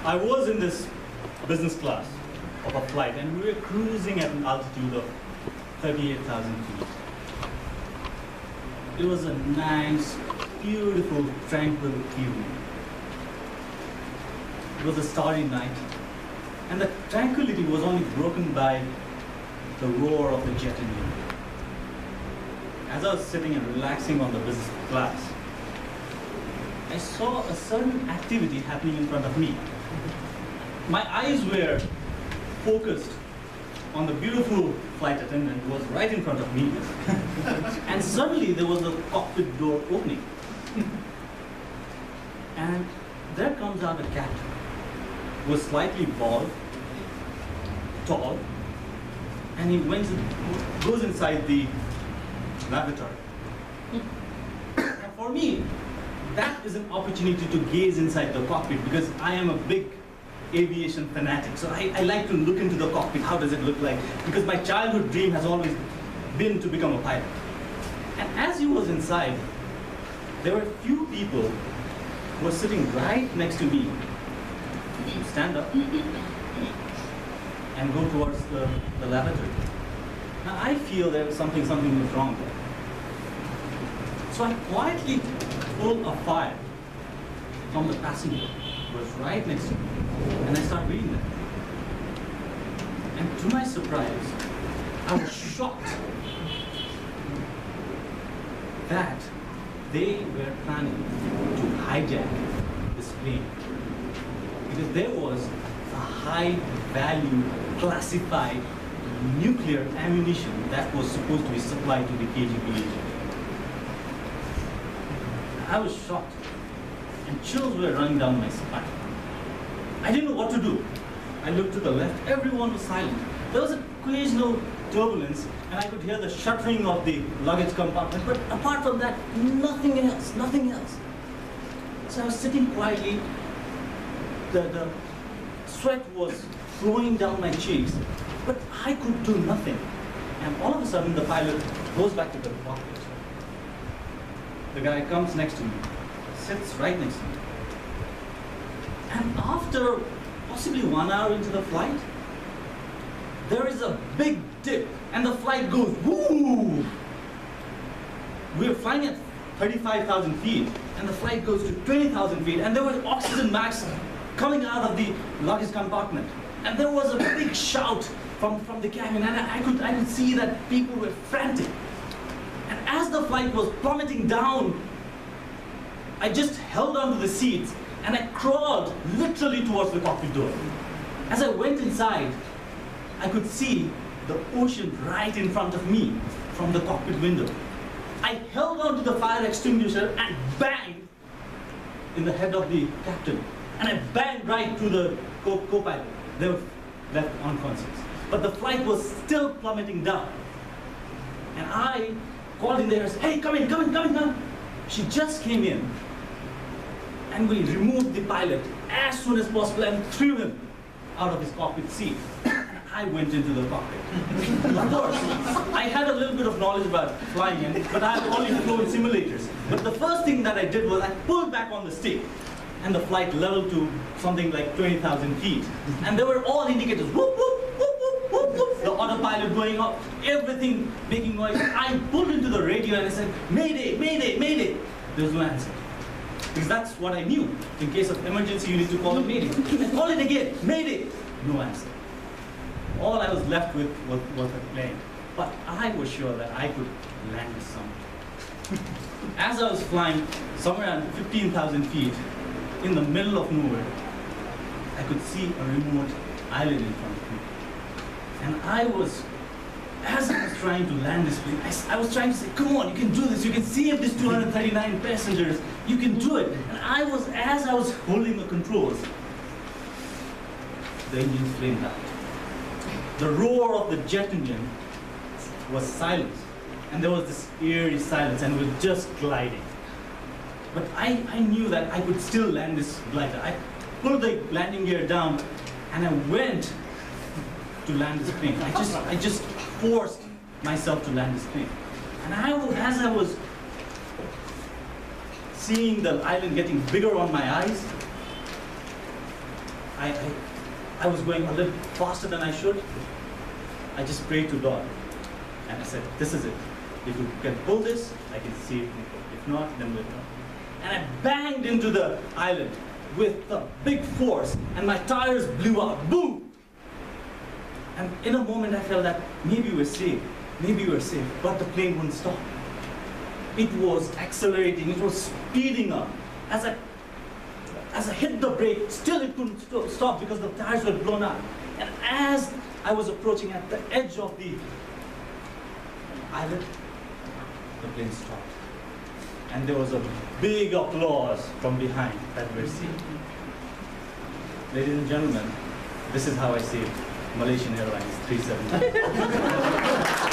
I was in this business class of a flight, and we were cruising at an altitude of 38,000 feet. It was a nice, beautiful, tranquil evening. It was a starry night, and the tranquility was only broken by the roar of the jet engine. As I was sitting and relaxing on the business class, I saw a certain activity happening in front of me. My eyes were focused on the beautiful flight attendant who was right in front of me. And suddenly there was a cockpit door opening. And there comes out a captain who was slightly bald, tall, and he goes inside the lavatory. And for me, that is an opportunity to gaze inside the cockpit, because I am a big aviation fanatic. So I like to look into the cockpit. How does it look like? Because my childhood dream has always been to become a pilot. And as he was inside, there were a few people who were sitting right next to me who stand up and go towards the lavatory. Now I feel there was something was wrong there. So I quietly pulled a file from the passenger who was right next to me, and I started reading that. And to my surprise, I was shocked that they were planning to hijack this plane, because there was a high value classified nuclear ammunition that was supposed to be supplied to the KGB agent. I was shocked, and chills were running down my spine. I didn't know what to do. I looked to the left, everyone was silent. There was occasional turbulence, and I could hear the shuttering of the luggage compartment, but apart from that, nothing else. So I was sitting quietly, the sweat was flowing down my cheeks, but I could do nothing. And all of a sudden, the pilot goes back to the cockpit. The guy comes next to me, sits right next to me. And after possibly 1 hour into the flight, there is a big dip, and the flight goes woo! We're flying at 35,000 feet, and the flight goes to 20,000 feet, and there was oxygen masks coming out of the luggage compartment. And there was a big shout from the cabin, and I could see that people were frantic. And as the flight was plummeting down, I just held onto the seats and I crawled literally towards the cockpit door. As I went inside, I could see the ocean right in front of me from the cockpit window. I held onto the fire extinguisher and banged in the head of the captain. And I banged right to the co-pilot. They were left unconscious. But the flight was still plummeting down. And I called in there and said, "Hey, come in. She just came in, and we removed the pilot as soon as possible and threw him out of his cockpit seat. And I went into the cockpit. Of course, I had a little bit of knowledge about flying, but I had only flown simulators. But the first thing that I did was I pulled back on the stick, and the flight leveled to something like 20,000 feet. And there were all indicators, whoop, whoop, whoop, whoop, whoop, whoop, the autopilot going up, everything making noise. I pulled into the radio and I said, "Mayday, mayday, mayday." There was no answer. Because that's what I knew. In case of emergency, you need to call a mayday. I called it again, "Mayday." No answer. All I was left with was a plane. But I was sure that I could land this somewhere. As I was flying somewhere around 15,000 feet, in the middle of nowhere, I could see a remote island in front of me. And as I was trying to land this plane, I was trying to say, "Come on, you can do this. You can save these 239 passengers. You can do it." And as I was holding the controls, the engine flamed out. The roar of the jet engine was silent. And there was this eerie silence, and we were just gliding. But I knew that I could still land this glider. I pulled the landing gear down, and I went to land this plane. I just forced myself to land this plane. And as I was seeing the island getting bigger on my eyes, I was going a little faster than I should. I just prayed to God. And I said, this is it. If you can pull this, I can see it. If not, then we're done. And I banged into the island with a big force, and my tires blew out. Boom! And in a moment, I felt that maybe we're safe. Maybe we're safe. But the plane wouldn't stop. It was accelerating. It was speeding up. As I hit the brake, still it couldn't stop because the tires were blown out. And as I was approaching at the edge of the island, the plane stopped. And there was a big applause from behind that we're seeing. Ladies and gentlemen, this is how I saved Malaysian Airlines 370.